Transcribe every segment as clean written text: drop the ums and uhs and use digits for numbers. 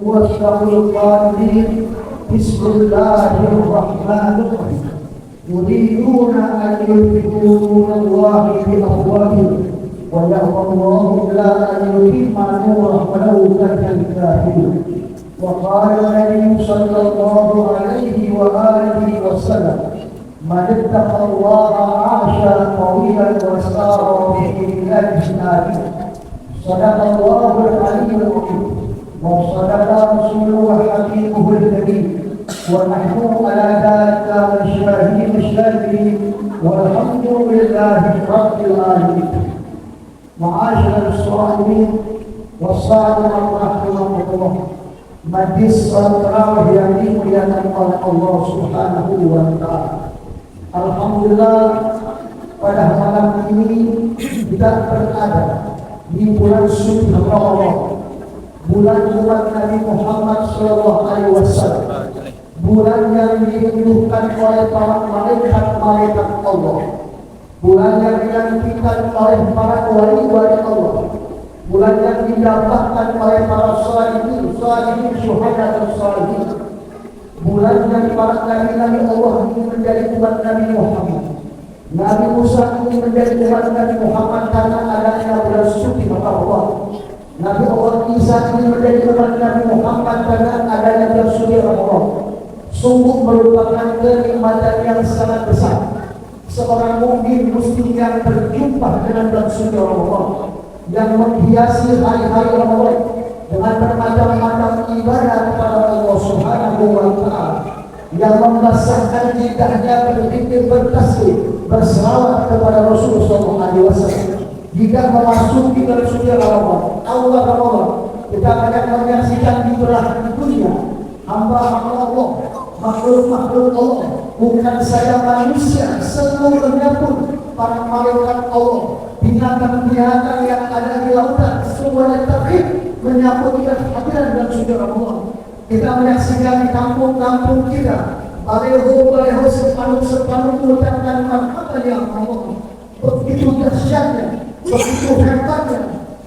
واشرف القائلين بسم الله الرحمن الرحيم يريدون أن يطفئوا نور الله بأفواههم ويأبى الله إلا أن يتم نوره ولو كره الكافرون. وقال النبي صلى الله عليه وآله وسلم من اتقى الله عاش طويلا وسار به إلى الجنان. صدق الله العلي العظيم وصدق رسوله حبيبه الكريم ونحن على ذلك الشاهدين والحمد لله رب العالمين. معاشر الصائمين والصائمات رحمكم الله. Majlis salat tarawih yang dimuliakan oleh Allah Subhanahu wa taala. Alhamdulillah pada malam ini kita berada di bulan suci Ramadan, bulan umat Nabi Muhammad sallallahu alaihi wasallam, bulan yang dirindukan oleh para malaikat Allah, bulan yang dinantikan oleh para wali-wali Allah, bulan yang didapatkan oleh para salihin, syuhada dan salihin, bulan yang para nabi-nabi Allah ini menjadi umat Nabi Muhammad. Nabi Musa ini menjadi umat Nabi Muhammad karena adanya bulan suci Allah. Nabi Allah Isa ini menjadi umat Nabi Muhammad karena adanya bulan suci Allah. Sungguh merupakan kenikmatan yang sangat besar. Seorang mukmin mestinya berjumpa dengan bulan suci Allah yang menghiasi hari-hari Ramadan dengan bermacam-macam ibadah kepada Allah Subhanahu wa taala, yang membasahkan lidahnya berzikir, bertasbih, berselawat kepada Rasulullah sallallahu alaihi wasallam. Jika memasuki bulan suci Ramadan, awal Ramadan, kita akan menyaksikan di belahan dunia hamba-hamba Allah, makhluk-makhluk Allah, bukan saja manusia, seluruhnya pun para malaikat Allah, binatang-binatang yang ada di lautan, semuanya terhib menyambut kehadiran dan suci Ramadan. Kita menyaksikan di kampung-kampung kita, baleho separuh mengucapkan marhaban ya Allah. Begitu dahsyatnya, begitu hebatnya,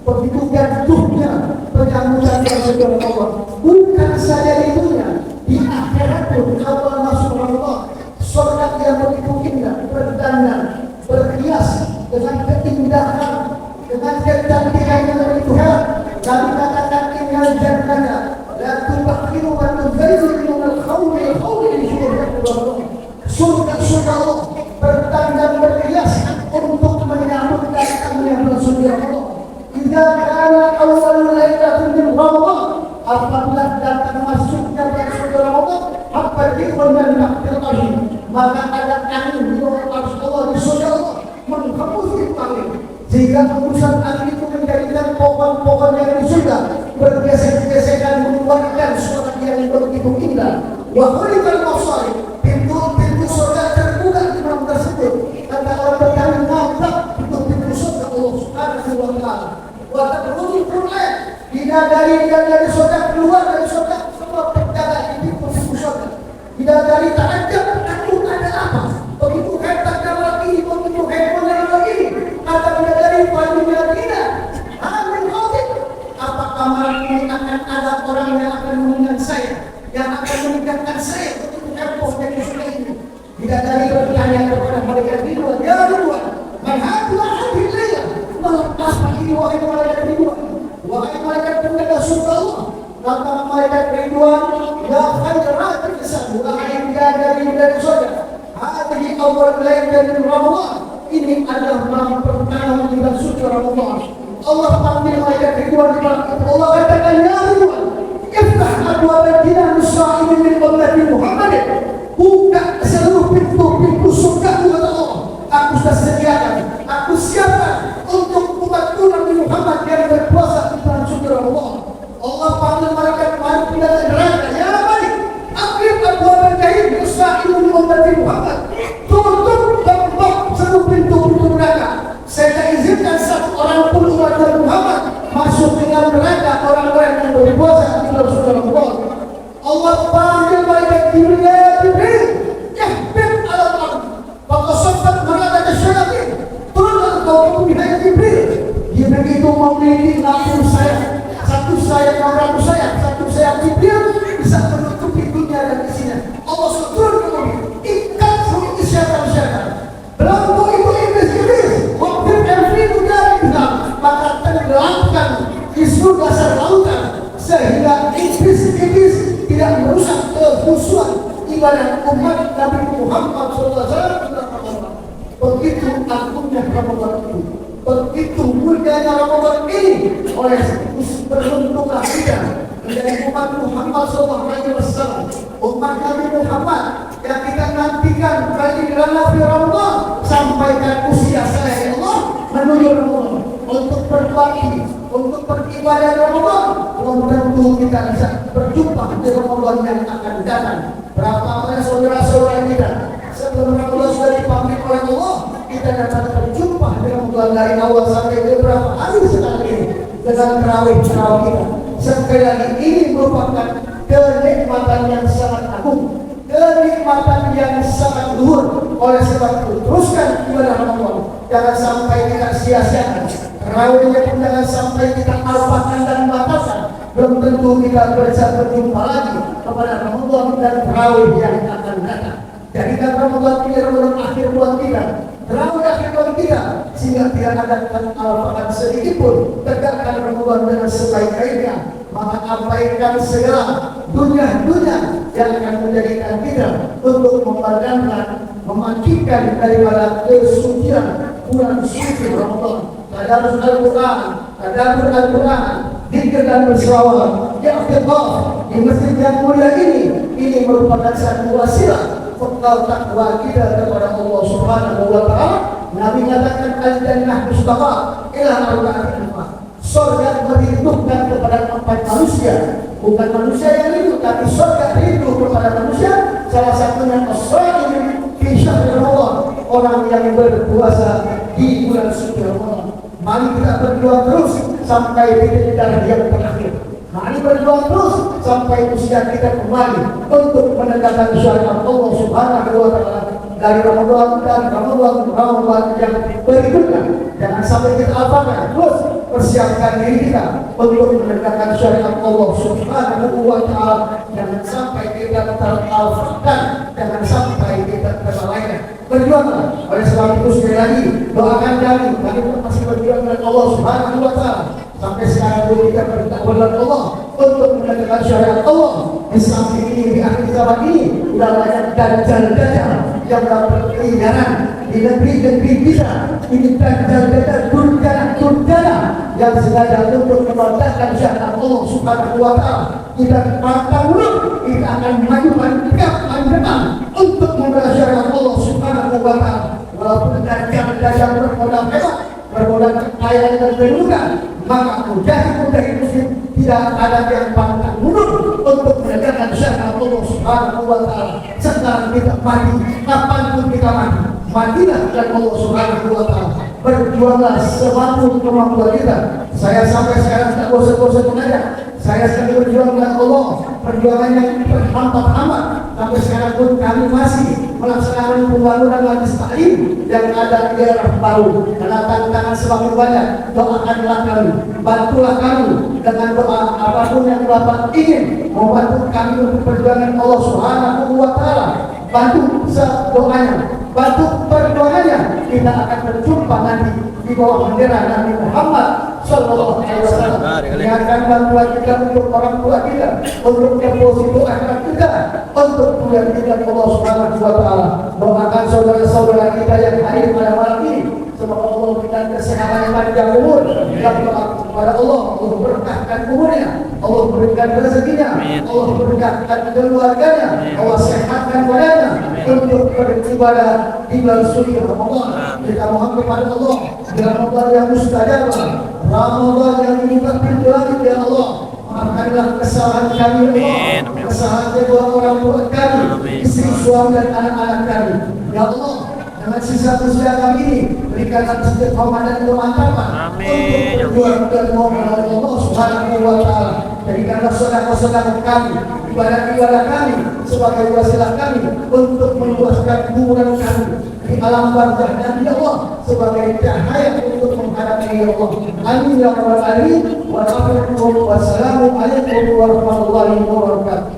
begitu gaduhnya penyambutan yang suci Ramadan. Bukan saja di dunia, di akhirat pun awal masuk Ramadan, sholat yang begitu indah, berdandan, berhias dengan keindahan, dengan kecantikan yang begitu hebat. Kami katakan innal jannata la tubakhiru wa tuzayyiru min al-khawli di surga Allah berdandan berhias untuk menyambut datangnya bulan suci Ramadan. Idza kana awwal lailatin min Ramadan, apabila datang masuknya bulan suci Ramadan, habbatikum min naqtil maka ada angin di bawah arsy Allah di surga Allah menghembus angin, sehingga hembusan angin itu menjadikan pohon-pohon yang di surga bergesek-gesekan mengeluarkan suara yang begitu indah. Wa khuliqal masalih, pintu-pintu surga terbuka di malam tersebut. Kata orang berkali mantap pintu-pintu surga Allah Subhanahu wa taala. Wa tadkhulul Qur'an, dari surga keluar dari surga semua penjaga di pintu surga. Dari ta'ajab, takut ada apa? Begitu hebatnya lagi, begitu hebatnya lagi. Kata dari padunya tidak. Amin khotib. Apakah malam ini akan ada orang yang akan mengingat saya, yang akan meninggalkan saya? Begitu hebatnya di surga ini. Dari bertanya kepada malaikat Ridwan, ya Ridwan, manhatlah hadil layla. Melepas ini wahai malaikat Ridwan, wahai malaikat penjaga surga Allah. Kata malaikat Ridwan, ya khairat risan, wahai dari surga. Hadhi awal lailatul Ramadan. Ini adalah malam pertama di bulan suci Ramadan. Allah panggil malaikat Ridwan di malam itu. Allah katakan, ya Ridwan, iftah abwaab al-jinan as-sa'imin min ummati Muhammad. Buka seluruh pintu-pintu surga kepada Allah. Aku sudah sediakan, aku siapkan untuk umatku Nabi Muhammad yang berpuasa di bulan suci Ramadan. Allah panggil malaikat pindah neraka. Ya baik, akhir abwaab al-jahim as-sa'imin min ummati Muhammad. Tutup bab-bab seluruh pintu-pintu neraka. Saya izinkan satu orang pun umat Nabi Muhammad masuk dengan neraka orang-orang yang berpuasa di bulan suci Ramadan. Allah panggil malaikat Jibril, ihbib al-ard. Maka sempat mengatakan syayatin, turunlah kau pembina Jibril. Dia begitu memiliki 60 sayap, satu sayap 600 sayap, satu sayap umat Nabi Muhammad SAW tentang Ramadan. Begitu agungnya Ramadan itu, begitu mulianya Ramadan ini. Oleh beruntunglah kita menjadi umat Muhammad SAW, umat Nabi Muhammad yang kita nantikan bagi di Ramadan sampaikan usia saya ya Allah menuju Ramadan untuk berbakti, untuk beribadah di Ramadan. Belum tentu kita bisa berjumpa di Ramadan yang akan datang. Berapa banyak saudara-saudara kita sebelum Ramadan sudah dipanggil oleh Allah, kita dapat berjumpa di Ramadan dari awal sampai beberapa hari sekarang ini dengan terawih kita. Sekali lagi ini merupakan kenikmatan yang sangat agung, kenikmatan yang sangat luhur. Oleh sebab itu teruskan ibadah Ramadan, jangan sampai kita sia-siakan. Terawihnya pun jangan sampai kita alpakan dan batalkan. Belum tentu kita bisa berjumpa lagi kepada Ramadan dan terawih yang akan datang. Jadikan Ramadan ini Ramadan akhir buat kita, terawih akhir buat kita, sehingga tidak ada alpakan sedikit pun. Tegakkan Ramadan dengan sebaik-baiknya, maka abaikan segala dunia-dunia yang akan menjadikan kita untuk memandangkan, memastikan daripada kesucian bulan suci Ramadan. Tadarus Al-Quran, tadabbur Al-Quran, zikir dan berselawat, i'tikaf di masjid yang mulia ini merupakan satu wasilah bekal takwa kita kepada Allah Subhanahu wa taala. Nabi katakan al-jannah mustafa ila arba'atin. Surga merindukan kepada empat manusia, bukan manusia yang rindu, tapi surga rindu kepada manusia. Salah satunya as-shaim fi syahr Ramadan, orang yang berpuasa di bulan suci Ramadan. Mari kita berjuang terus sampai titik darah yang terakhir. Mari berjuang terus sampai usia kita kembali untuk menegakkan syariat Allah Subhanahu wa taala dari Ramadan dan Ramadan yang berikutnya. Jangan sampai kita apakan, terus persiapkan diri kita untuk menegakkan syariat Allah Subhanahu wa taala. Jangan sampai kita teralahkan, jangan sampai kita terlalaikan. Berjuanglah. Oleh sebab itu sekali lagi doakan kami masih berjuang dengan Allah Subhanahu wa taala. Sampai sekarang pun kita bertakwa kepada Allah untuk menegakkan syariat Allah. Di samping ini, di akhir zaman ini sudah banyak dajjal-dajjal yang berkeliaran di negeri-negeri kita. Ini dajjal-dajjal durjana yang sengaja untuk membatalkan syariat Allah Subhanahu wa taala. Kita pantang mundur, kita akan maju tegak depan untuk membela syariat Allah Subhanahu wa taala. Walaupun dajjal-dajjal bermodal hebat, bermodal kekayaan dan kedudukan, maka mujahid muslim tidak ada yang pantang mundur untuk menegakkan syariat Allah Subhanahu wa taala. Sekarang kita mati, kapanpun kita mati, matilah dengan Allah Subhanahu wa taala. Berjuanglah semampu kemampuan kita. Saya sampai sekarang tidak bosan-bosan mengajak. Saya sedang berjuang dengan Allah, perjuangan yang berhampat-hampat. Sampai sekarang pun kami masih melaksanakan pembangunan majlis taklim yang ada di daerah baru. Karena tantangan semakin banyak, doakanlah kami, bantulah kami dengan doa apapun yang Bapak ingin membantu kami untuk perjuangan Allah Subhanahu wa taala. Bantu doanya, bantu perjuangannya. Kita akan berjumpa nanti di bawah bendera Nabi Muhammad Sallallahu Alaihi Wasallam. Ingatkan bantuan kita untuk orang tua kita, untuk deposito akhirat kita, untuk kuliah kita Allah Subhanahu wa taala. Doakan saudara-saudara kita yang hadir pada malam ini, semoga Allah berikan kesehatan yang panjang umur. Dan kepada Allah berkahkan umurnya, Allah berikan rezekinya, Allah berkahkan keluarganya, Allah sehatkan badannya untuk beribadah di bulan suci Ramadan. Kita mohon kepada Allah di Ramadan yang mustajab, Ramadan yang dibuka pintu langit ya Allah. Maafkanlah kesalahan kami ya Allah, kesalahan kedua orang tua kami, istri, suami dan anak-anak kami ya Allah. Dengan sisa-sisa kami ini berikanlah istiqomah dan kemantapan untuk berjuang dan mohon Allah Subhanahu wa taala. Jadikanlah sedekah-sedekah kami, ibadah-ibadah kami sebagai wasilah kami untuk meluaskan kuburan kami di alam barzakh dan ya Allah sebagai cahaya untuk menghadapi ya Allah. Amin ya rabbal alamin. Wassalamu alaikum warahmatullahi wabarakatuh.